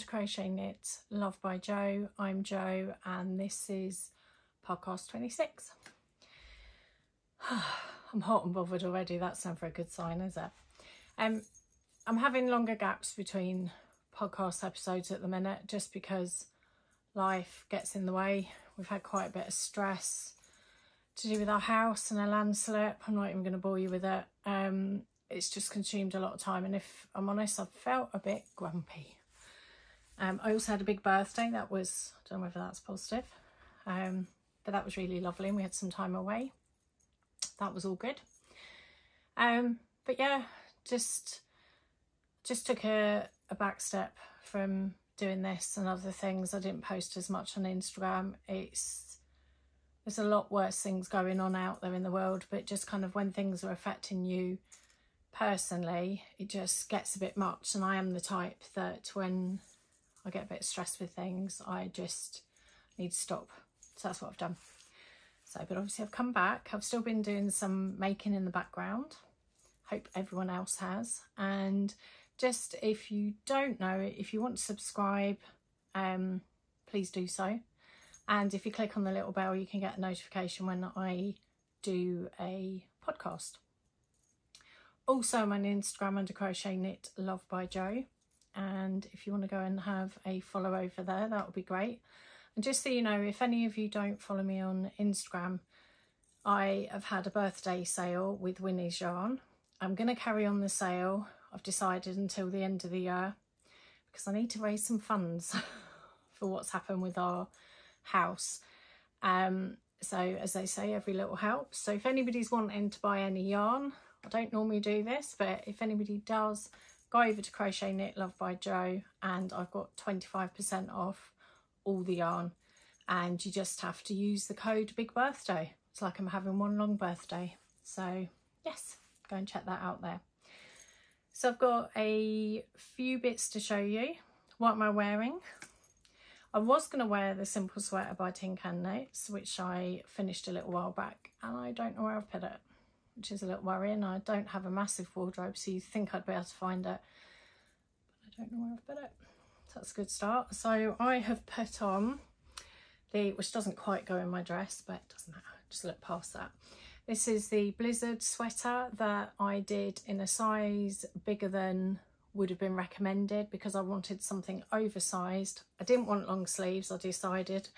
to Crochet Knit Love by Jo. I'm Jo and this is podcast 26. I'm hot and bothered already. That's never a good sign, is it? I'm having longer gaps between podcast episodes at the minute just because life gets in the way. We've had quite a bit of stress to do with our house and a landslip. I'm not even going to bore you with it. It's just consumed a lot of time, and if I'm honest, I've felt a bit grumpy. I also had a big birthday. That was, I don't know whether that's positive, but that was really lovely and we had some time away. That was all good. But yeah, just took a back step from doing this and other things. I didn't post as much on Instagram. There's a lot worse things going on out there in the world, but just kind of when things are affecting you personally, it just gets a bit much. And I am the type that when I get a bit stressed with things, I just need to stop. So that's what I've done. So, but obviously I've come back. I've still been doing some making in the background. Hope everyone else has. And just if you don't know, if you want to subscribe, please do so. And if you click on the little bell, you can get a notification when I do a podcast. Also, I'm on Instagram under CrochetKnitLovebyJo. And if you want to go and have a follow over there, that would be great. And just so you know, if any of you don't follow me on Instagram, I have had a birthday sale with Winnie's yarn. I'm going to carry on the sale, I've decided, until the end of the year, because I need to raise some funds for what's happened with our house. So as they say, every little helps. So if anybody's wanting to buy any yarn, I don't normally do this, but if anybody does, go over to Crochet Knit Love by Jo, and I've got 25% off all the yarn, and you just have to use the code Big Birthday. It's like I'm having one long birthday. So yes, go and check that out there. So I've got a few bits to show you. What am I wearing? I was going to wear the Simple Sweater by Tin Can Knits, which I finished a little while back, and I don't know where I've put it, which is a little worrying. I don't have a massive wardrobe, so you think I'd be able to find it, but I don't know where I've put it. So that's a good start. So I have put on the, which doesn't quite go in my dress, but it doesn't matter, just look past that. This is the Blizzard sweater that I did in a size bigger than would have been recommended because I wanted something oversized. I didn't want long sleeves, I decided.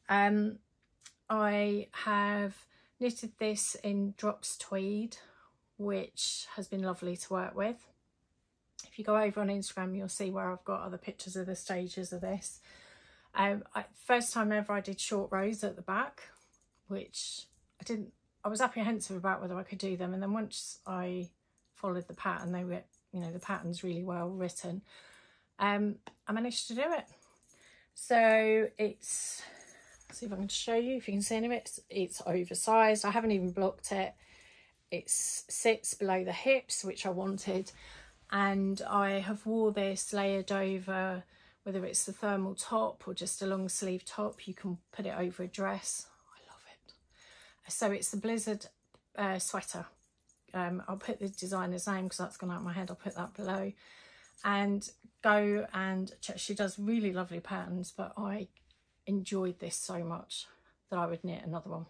I have knitted this in Drops Tweed, which has been lovely to work with. If you go over on Instagram, you'll see where I've got other pictures of the stages of this. First time ever I did short rows at the back, which I was apprehensive about whether I could do them, and then once I followed the pattern, they were, you know, the pattern's really well written. I managed to do it. So it's, let's see if I can show you, if you can see any of it. It's oversized. I haven't even blocked it. It sits below the hips, which I wanted, and I have wore this layered over, whether it's the thermal top or just a long sleeve top. You can put it over a dress. I love it. So it's the Blizzard sweater. I'll put the designer's name because that's gone out of my head. I'll put that below, and go and check. She does really lovely patterns, but I enjoyed this so much that I would knit another one.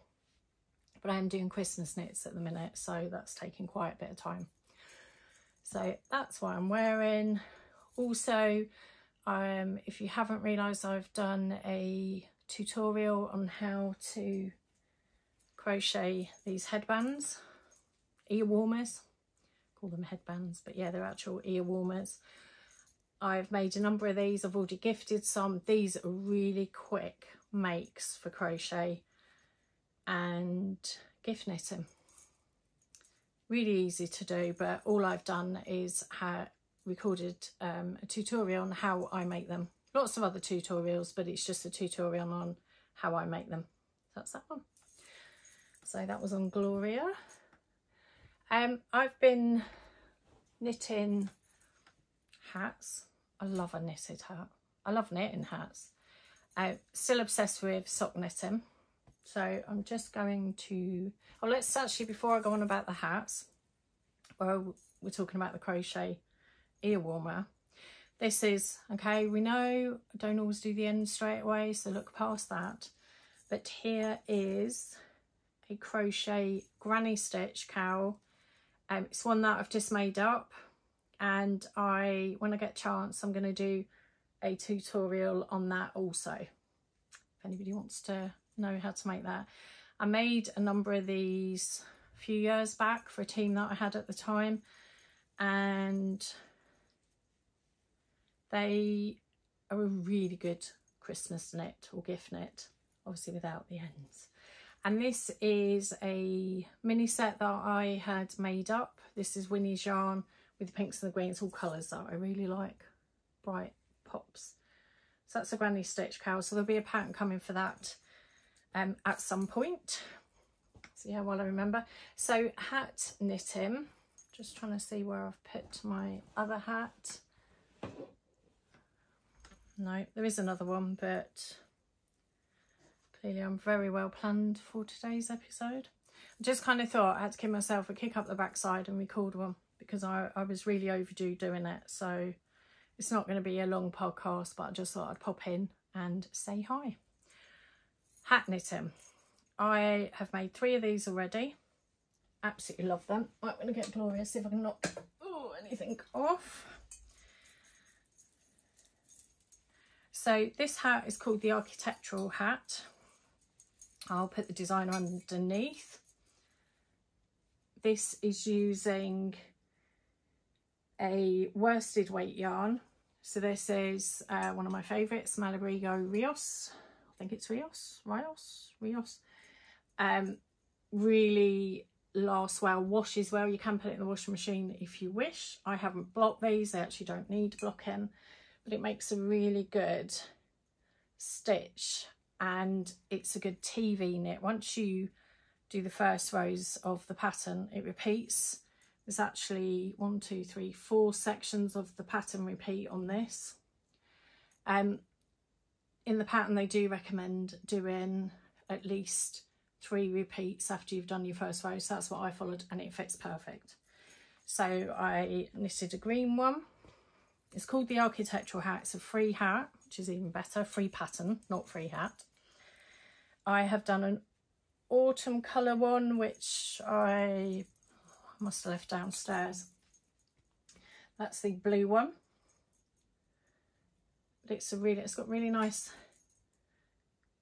But I am doing Christmas knits at the minute, so that's taking quite a bit of time. So that's what I'm wearing. Also, if you haven't realised, I've done a tutorial on how to crochet these headbands, ear warmers. Call them headbands, but yeah, they're actual ear warmers. I've made a number of these. I've already gifted some. These are really quick makes for crochet and gift knitting. Really easy to do, but all I've done is recorded a tutorial on how I make them. Lots of other tutorials, but it's just a tutorial on how I make them. So that's that one. So that was on Gloria. I've been knitting hats. I love a knitted hat. I love knitting hats. Still obsessed with sock knitting. So I'm just going to, oh, let's actually, before I go on about the hats, well, we're talking about the crochet ear warmer. This is, okay, we know I don't always do the end straight away, so look past that. But here is a crochet granny stitch cowl. It's one that I've just made up, and when I get a chance, I'm going to do a tutorial on that also, if anybody wants to know how to make that. I made a number of these a few years back for a team that I had at the time, and they are a really good Christmas knit or gift knit, obviously without the ends. And this is a mini set that I had made up. This is Winnie's yarn with the pinks and the greens, all colours that I really like, bright pops. So that's a granny stitch cowl, so there'll be a pattern coming for that at some point. So yeah, while I remember. So hat knitting, just trying to see where I've put my other hat. No, there is another one, but clearly I'm very well planned for today's episode. I just kind of thought I had to give myself a kick up the backside and record one, because I was really overdue doing it. So it's not going to be a long podcast, but I just thought I'd pop in and say hi. Hat knitting. I have made 3 of these already. Absolutely love them. Right, I'm going to get Gloria, see if I can knock anything off. So this hat is called the architectural hat. I'll put the design underneath. This is using a worsted weight yarn. So this is one of my favourites, Malabrigo Rios. I think it's Rios. Really lasts well, washes well. You can put it in the washing machine if you wish. I haven't blocked these. They actually don't need blocking. But it makes a really good stitch, and it's a good TV knit. Once you do the first rows of the pattern, it repeats. There's actually 1, 2, 3, 4 sections of the pattern repeat on this. In the pattern, they do recommend doing at least 3 repeats after you've done your first row, so that's what I followed, and it fits perfect. So I knitted a green one. It's called the architectural hat. It's a free hat, which is even better. Free pattern, not free hat. I have done an autumn colour one, which I must have left downstairs. That's the blue one. But it's got really nice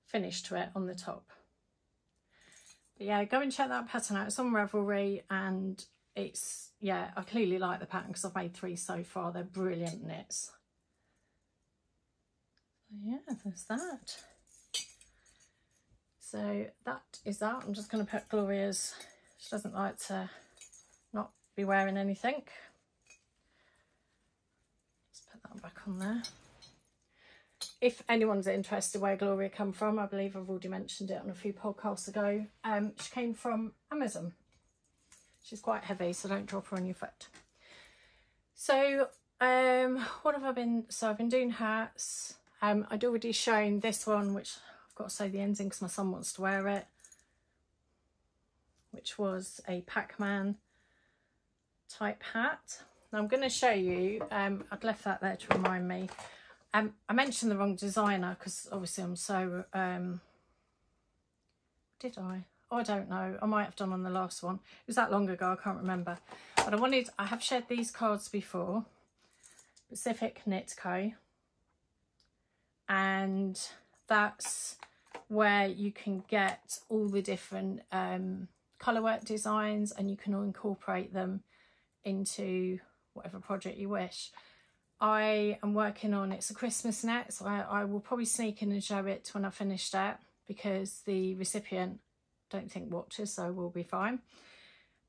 finish to it on the top. But yeah, go and check that pattern out. It's on Ravelry, and it's, yeah, I clearly like the pattern because I've made 3 so far. They're brilliant knits. So yeah, there's that. So that is that. I'm just going to put Gloria's, she doesn't like to not be wearing anything. Let's put that back on there. If anyone's interested where Gloria come from, I believe I've already mentioned it on a few podcasts ago. She came from Amazon. She's quite heavy, so don't drop her on your foot. So what have I been, so I've been doing hats. I'd already shown this one, which I've got to sew the ends in because my son wants to wear it, which was a Pac-Man type hat. Now I'm going to show you, I'd left that there to remind me. I mentioned the wrong designer because obviously I'm so, did I? Oh, I don't know. I might have done on the last one. It was that long ago, I can't remember. But I have shared these cards before. Pacific Knit Co. And that's where you can get all the different colourwork designs, and you can incorporate them into whatever project you wish. I am working on, it's a Christmas net, so I will probably sneak in and show it when I finished it, because the recipient don't think watches, so we'll be fine.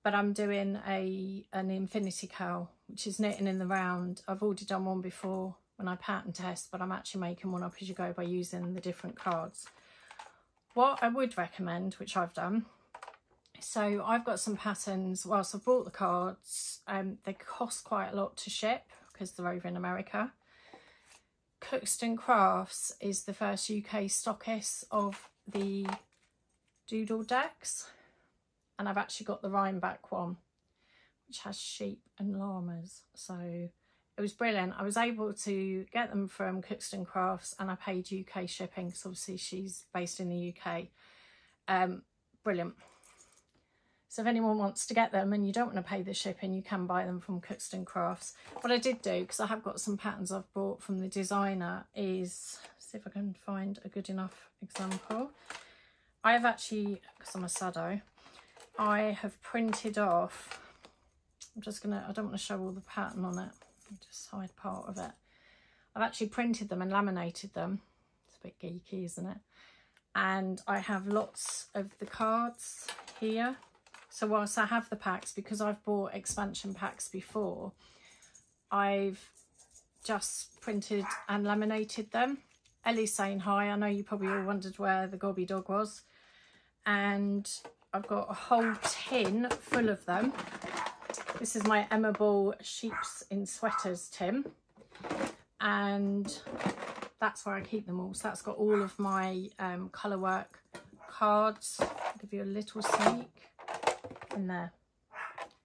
But I'm doing an infinity cowl, which is knitting in the round. I've already done one before when I pattern test, but I'm actually making one up as you go by using the different cards. What I would recommend, which I've done, so I've got some patterns. Whilst I've bought the cards, they cost quite a lot to ship because they're over in America. Cookston Crafts is the first UK stockist of the doodle decks, and I've actually got the Rhineback one, which has sheep and llamas. So it was brilliant. I was able to get them from Cookston Crafts, and I paid UK shipping because obviously she's based in the UK. Brilliant. So if anyone wants to get them and you don't want to pay the shipping, you can buy them from Cookston Crafts. What I did do, because I have got some patterns I've bought from the designer, is see if I can find a good enough example. I have actually, because I'm a sado, I have printed off, I'm just gonna, I don't want to show all the pattern on it, I'll just hide part of it. I've actually printed them and laminated them. It's a bit geeky, isn't it? And I have lots of the cards here. So whilst I have the packs, because I've bought expansion packs before, I've just printed and laminated them. Ellie's saying hi. I know you probably all wondered where the gobby dog was. And I've got a whole tin full of them. This is my Emma Ball Sheeps in Sweaters tin. And that's where I keep them all. So that's got all of my colour work cards. I'll give you a little sneak in there.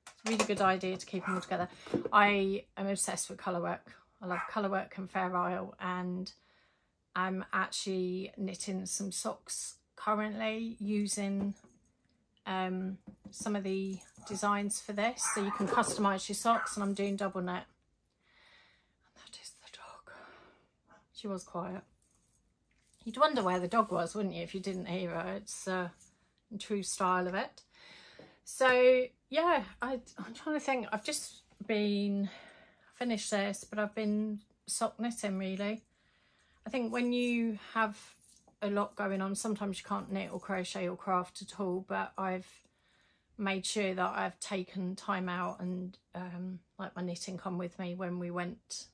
It's a really good idea to keep them all together. I am obsessed with colour work. I love colour work and Fair Isle, and I'm actually knitting some socks currently using some of the designs for this, so you can customise your socks, and I'm doing double knit. And that is the dog. She was quiet. You'd wonder where the dog was, wouldn't you, if you didn't hear her? It's a true style of it. So yeah, I'm trying to think. I've just been finished this, but I've been sock knitting really. I think when you have a lot going on, sometimes you can't knit or crochet or craft at all, but I've made sure that I've taken time out and like my knitting come with me when we went.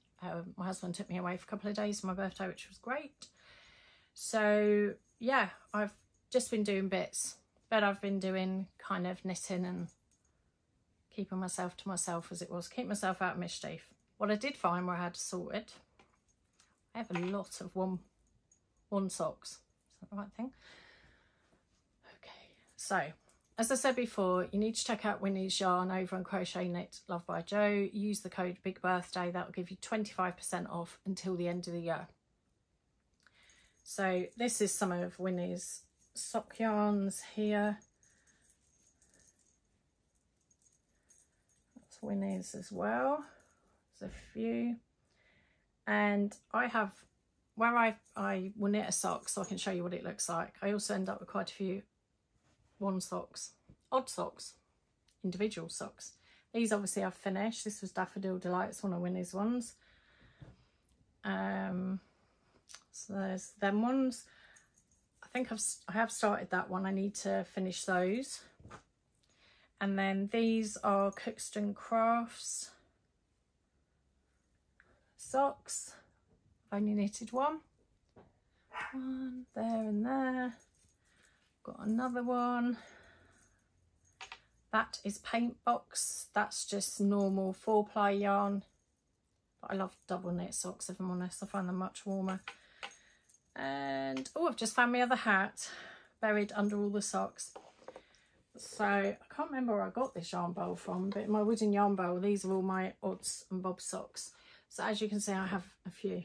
My husband took me away for a couple of days for my birthday, which was great. So yeah, I've just been doing bits, but I've been doing kind of knitting and keeping myself to myself, as it was, keep myself out of mischief. What I did find where I had to sort it, I have a lot of one socks. Is that the right thing? Okay, so as I said before, you need to check out Winnie's yarn over on CrochetKnitLovebyJo. Use the code Big Birthday. That will give you 25% off until the end of the year. So this is some of Winnie's sock yarns here. That's Winnie's as well. There's a few. And I have, where I will knit a sock so I can show you what it looks like, I also end up with quite a few socks, odd socks, individual socks. These obviously I've finished. This was Daffodil Delights, one of Winnie's ones. So there's them ones. I think I have started that one. I need to finish those. And then these are Cookston Crafts socks. I've only knitted one there and there. Got another one. That is Paint Box. That's just normal 4-ply yarn, but I love double knit socks, if I'm honest. I find them much warmer. And oh, I've just found my other hat buried under all the socks. So I can't remember where I got this yarn bowl from, but in my wooden yarn bowl, these are all my odds and bobs socks. So as you can see, I have a few.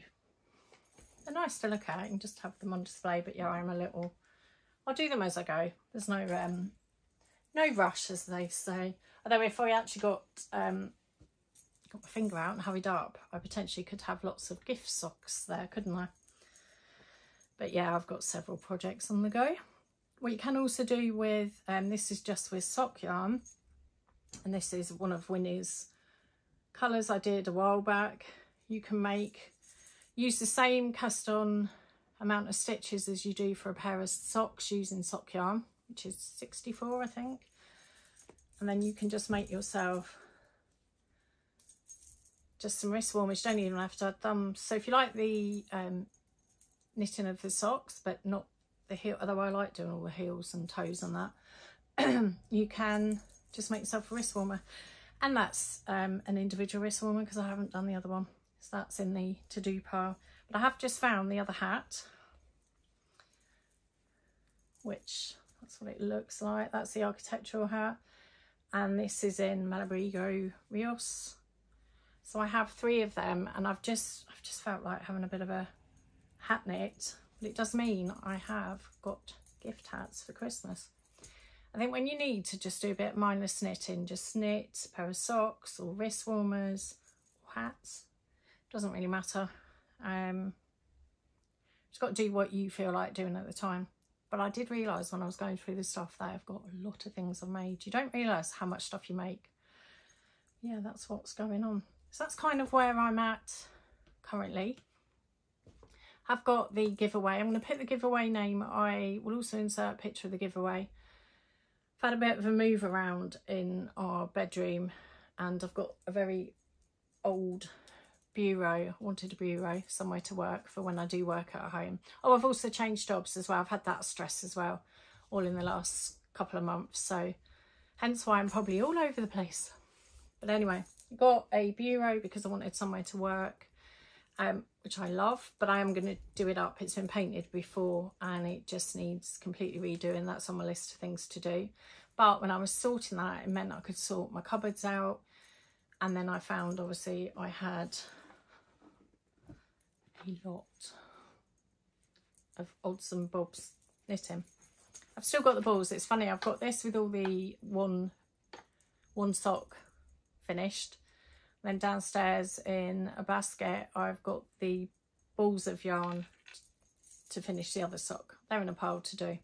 They're nice to look at. You can just have them on display, but yeah, I'm a little, I'll do them as I go. There's no rush, as they say. Although if I actually got my finger out and hurried up, I potentially could have lots of gift socks there, couldn't I? But yeah, I've got several projects on the go. What you can also do with, this is just with sock yarn, and this is one of Winnie's colours I did a while back. You can use the same cast on amount of stitches as you do for a pair of socks using sock yarn, which is 64 I think, and then you can just make yourself just some wrist warmers. You don't even have to add thumbs. So if you like the knitting of the socks but not the heel, although I like doing all the heels and toes on that, you can just make yourself a wrist warmer. And that's an individual wrist warmer because I haven't done the other one, so that's in the to-do pile. But I have just found the other hat, which that's what it looks like. That's the architectural hat, and this is in Malabrigo Rios. So I have 3 of them, and I've just felt like having a bit of a hat knit, but it does mean I have got gift hats for Christmas. I think when you need to just do a bit of mindless knitting, just knit a pair of socks or wrist warmers or hats, doesn't really matter. Just got to do what you feel like doing at the time. But I did realise when I was going through this stuff that I've got a lot of things I've made. You don't realise how much stuff you make. Yeah, that's what's going on. So that's kind of where I'm at currently. I've got the giveaway. I'm going to put the giveaway name. I will also insert a picture of the giveaway. I've had a bit of a move around in our bedroom, and I've got a very old bureau. I wanted a bureau, somewhere to work for when I do work at home. Oh, I've also changed jobs as well. I've had that stress as well, all in the last couple of months. So hence why I'm probably all over the place. But anyway, got a bureau because I wanted somewhere to work, which I love, but I am going to do it up. It's been painted before and it just needs completely redoing. That's on my list of things to do. But when I was sorting that, it meant I could sort my cupboards out. And then I found, obviously, I had a lot of odds and bobs knitting. I've still got the balls. It's funny, I've got this with all the one sock finished. Then downstairs in a basket, I've got the balls of yarn to finish the other sock. They're in a pile to do.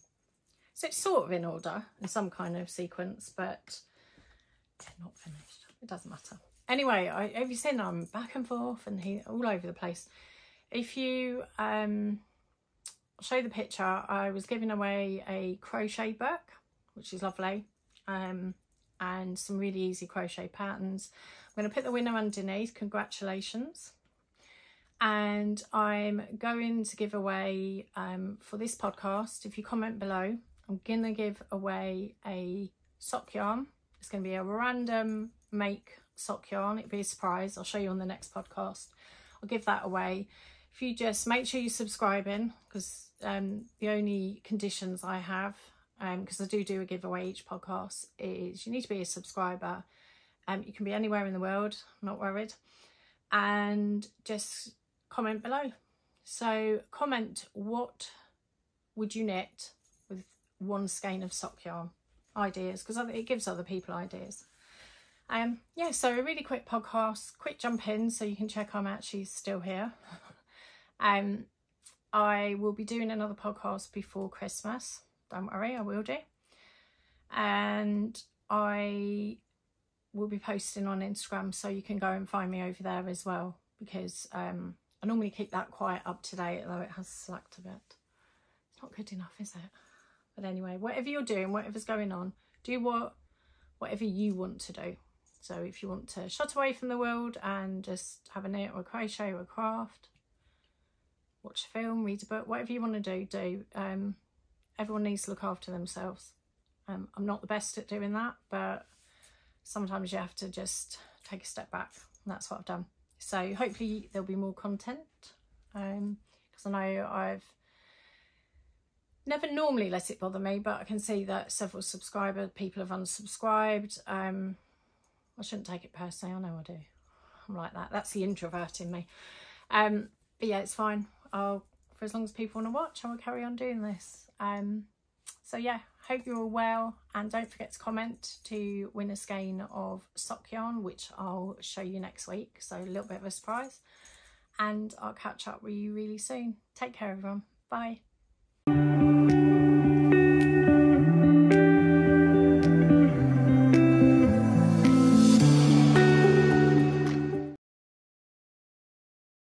So it's sort of in order in some kind of sequence, but they're not finished. It doesn't matter. Anyway, have you seen I'm back and forth and all over the place. If you, I'll show you the picture. I was giving away a crochet book, which is lovely, and some really easy crochet patterns. I'm going to put the winner underneath. Congratulations. And I'm going to give away, for this podcast, if you comment below, I'm going to give away a sock yarn. It's going to be a random make sock yarn. It'll be a surprise. I'll show you on the next podcast. I'll give that away. If you just make sure you're subscribing, because the only conditions I have, because I do a giveaway each podcast, is you need to be a subscriber. You can be anywhere in the world, I'm not worried. And just comment below. So comment, what would you knit with one skein of sock yarn? Ideas, because it gives other people ideas. Yeah, so a really quick podcast, quick jump in so you can check I'm actually still here. I will be doing another podcast before Christmas. Don't worry, I will do. And I will be posting on Instagram, so you can go and find me over there as well, because I normally keep that quite up to date, though it has slacked a bit. It's not good enough, is it? But anyway, whatever you're doing, whatever's going on, do whatever you want to do. So if you want to shut away from the world and just have a knit or a crochet or a craft, watch a film, read a book, whatever you want to do. Everyone needs to look after themselves. I'm not the best at doing that, but sometimes you have to just take a step back, and that's what I've done. So hopefully there'll be more content, because I know I've never normally let it bother me, but I can see that several people have unsubscribed. I shouldn't take it personally. I know I do. I'm like that. That's the introvert in me. But yeah, it's fine. For as long as people want to watch, I will carry on doing this. So yeah, hope you're all well, and don't forget to comment to win a skein of sock yarn, which I'll show you next week. So a little bit of a surprise, and I'll catch up with you really soon. Take care, everyone. Bye.